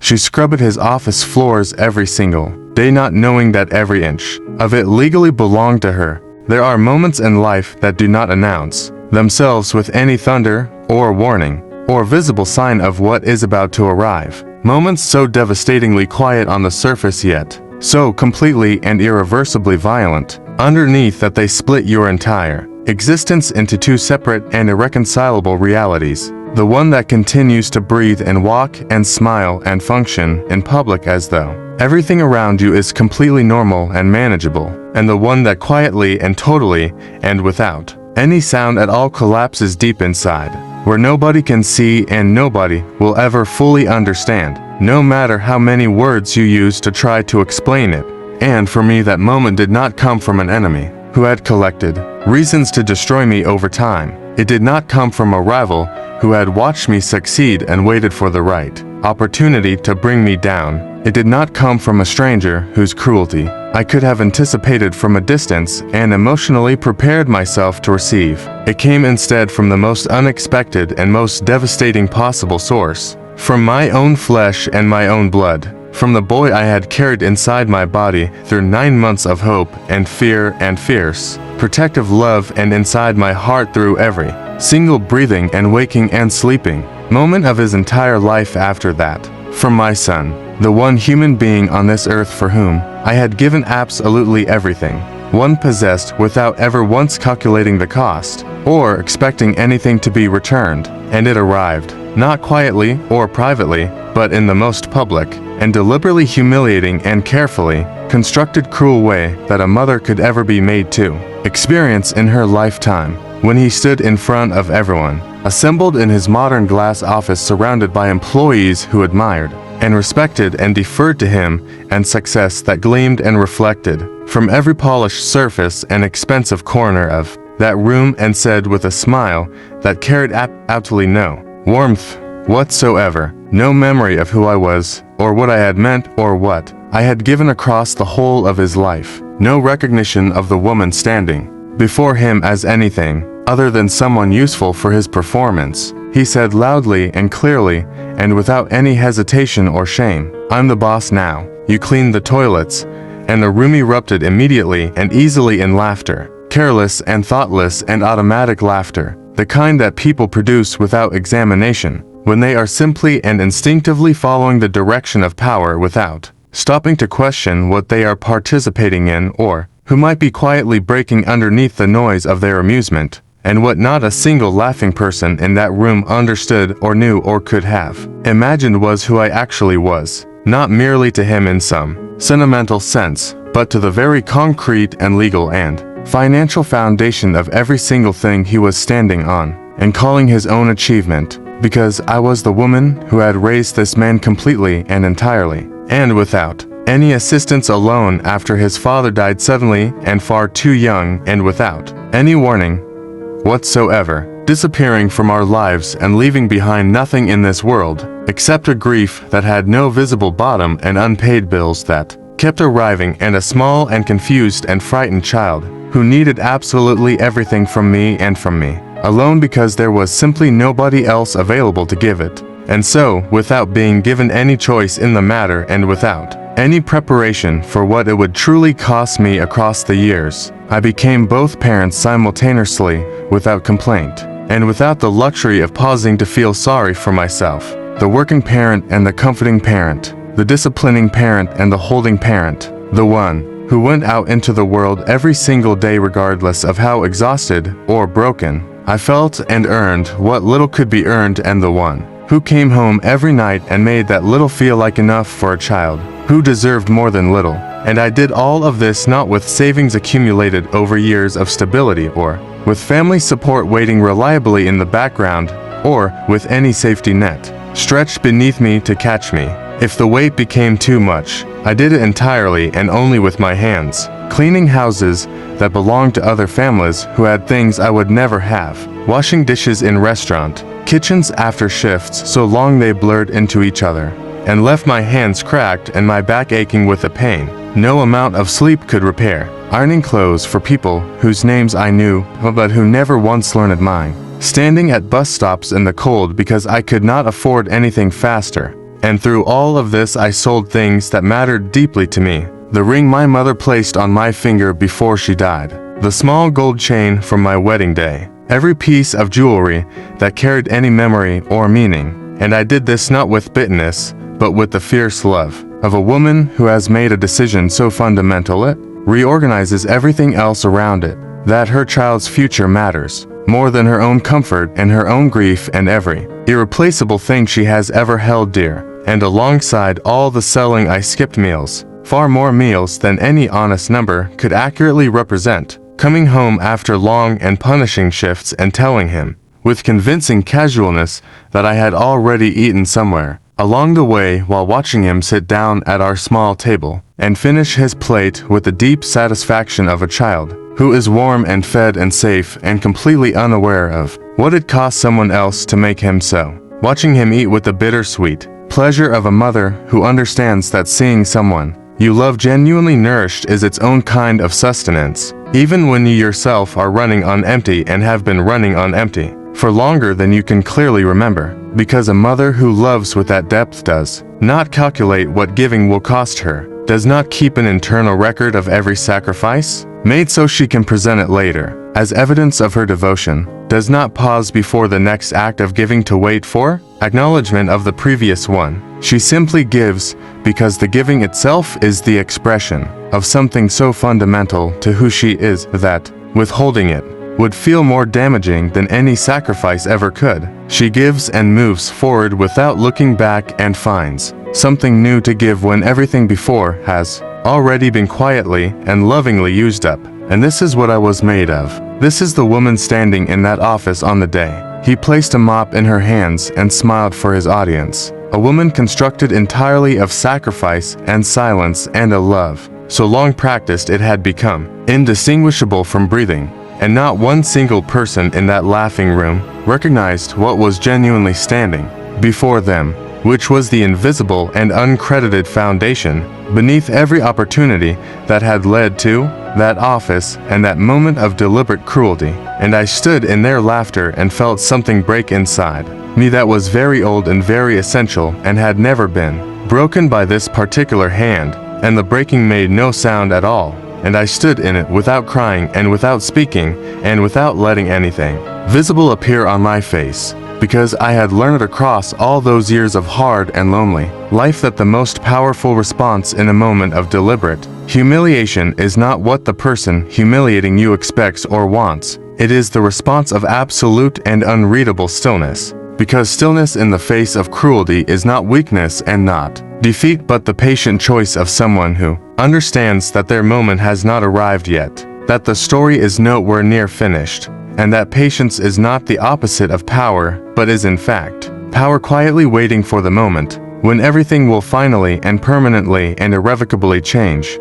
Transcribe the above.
She scrubbed his office floors every single day, not knowing that every inch of it legally belonged to her. There are moments in life that do not announce themselves with any thunder or warning or visible sign of what is about to arrive. Moments so devastatingly quiet on the surface, yet so completely and irreversibly violent underneath that they split your entire existence into two separate and irreconcilable realities. The one that continues to breathe and walk and smile and function in public as though everything around you is completely normal and manageable, and the one that quietly and totally and without any sound at all collapses deep inside, where nobody can see and nobody will ever fully understand, no matter how many words you use to try to explain it. And for me, that moment did not come from an enemy who had collected reasons to destroy me over time. It did not come from a rival who had watched me succeed and waited for the right opportunity to bring me down. It did not come from a stranger whose cruelty I could have anticipated from a distance and emotionally prepared myself to receive. It came instead from the most unexpected and most devastating possible source, from my own flesh and my own blood, from the boy I had carried inside my body through 9 months of hope and fear and fierce, protective love, and inside my heart through every single breathing and waking and sleeping moment of his entire life after that. From my son, the one human being on this earth for whom I had given absolutely everything, one possessed without ever once calculating the cost or expecting anything to be returned, and it arrived, not quietly or privately, but in the most public and deliberately humiliating and carefully constructed cruel way that a mother could ever be made to experience in her lifetime, when he stood in front of everyone, assembled in his modern glass office, surrounded by employees who admired and respected and deferred to him, and success that gleamed and reflected from every polished surface and expensive corner of that room, and said with a smile that carried absolutely no warmth whatsoever, no memory of who I was, or what I had meant, or what I had given across the whole of his life, no recognition of the woman standing before him as anything other than someone useful for his performance. He said loudly and clearly, and without any hesitation or shame, "I'm the boss now. You clean the toilets." And the room erupted immediately and easily in laughter, careless and thoughtless and automatic laughter, the kind that people produce without examination, when they are simply and instinctively following the direction of power without stopping to question what they are participating in, or who might be quietly breaking underneath the noise of their amusement, and what not a single laughing person in that room understood or knew or could have imagined was who I actually was, not merely to him in some sentimental sense, but to the very concrete and legal and financial foundation of every single thing he was standing on and calling his own achievement, because I was the woman who had raised this man completely and entirely, and without any assistance, alone after his father died suddenly and far too young, and without any warning whatsoever, disappearing from our lives and leaving behind nothing in this world except a grief that had no visible bottom and unpaid bills that kept arriving, and a small and confused and frightened child who needed absolutely everything from me and from me alone, because there was simply nobody else available to give it. And so, without being given any choice in the matter, and without any preparation for what it would truly cost me across the years, I became both parents simultaneously, without complaint, and without the luxury of pausing to feel sorry for myself. The working parent and the comforting parent, the disciplining parent and the holding parent, the one who went out into the world every single day regardless of how exhausted or broken I felt and earned what little could be earned, and the one who came home every night and made that little feel like enough for a child who deserved more than little. And I did all of this not with savings accumulated over years of stability, or with family support waiting reliably in the background, or with any safety net stretched beneath me to catch me if the weight became too much. I did it entirely and only with my hands, cleaning houses that belonged to other families who had things I would never have, washing dishes in restaurant kitchens after shifts so long they blurred into each other, and left my hands cracked and my back aching with a pain no amount of sleep could repair, ironing clothes for people whose names I knew but who never once learned mine, standing at bus stops in the cold because I could not afford anything faster, And through all of this I sold things that mattered deeply to me. The ring my mother placed on my finger before she died. The small gold chain from my wedding day. Every piece of jewelry that carried any memory or meaning. And I did this not with bitterness, but with the fierce love of a woman who has made a decision so fundamental it reorganizes everything else around it, that her child's future matters more than her own comfort and her own grief and every irreplaceable thing she has ever held dear. And alongside all the selling I skipped meals, far more meals than any honest number could accurately represent, coming home after long and punishing shifts and telling him, with convincing casualness, that I had already eaten somewhere along the way, while watching him sit down at our small table and finish his plate with the deep satisfaction of a child who is warm and fed and safe and completely unaware of what it cost someone else to make him so. Watching him eat with the bittersweet pleasure of a mother who understands that seeing someone you love genuinely nourished is its own kind of sustenance, even when you yourself are running on empty and have been running on empty for longer than you can clearly remember. Because a mother who loves with that depth does not calculate what giving will cost her, does not keep an internal record of every sacrifice made so she can present it later as evidence of her devotion, does not pause before the next act of giving to wait for acknowledgement of the previous one. She simply gives because the giving itself is the expression of something so fundamental to who she is that withholding it would feel more damaging than any sacrifice ever could. She gives and moves forward without looking back and finds something new to give when everything before has already been quietly and lovingly used up. And this is what I was made of. This is the woman standing in that office on the day he placed a mop in her hands and smiled for his audience. A woman constructed entirely of sacrifice and silence and a love so long practiced it had become indistinguishable from breathing. And not one single person in that laughing room recognized what was genuinely standing before them, which was the invisible and uncredited foundation beneath every opportunity that had led to that office and that moment of deliberate cruelty. And I stood in their laughter and felt something break inside me that was very old and very essential and had never been broken by this particular hand, and the breaking made no sound at all. And I stood in it without crying and without speaking and without letting anything visible appear on my face, because I had learned across all those years of hard and lonely life that the most powerful response in a moment of deliberate humiliation is not what the person humiliating you expects or wants. It is the response of absolute and unreadable stillness, because stillness in the face of cruelty is not weakness and not defeat, but the patient choice of someone who understands that their moment has not arrived yet, that the story is nowhere near finished, and that patience is not the opposite of power, but is in fact power quietly waiting for the moment when everything will finally and permanently and irrevocably change.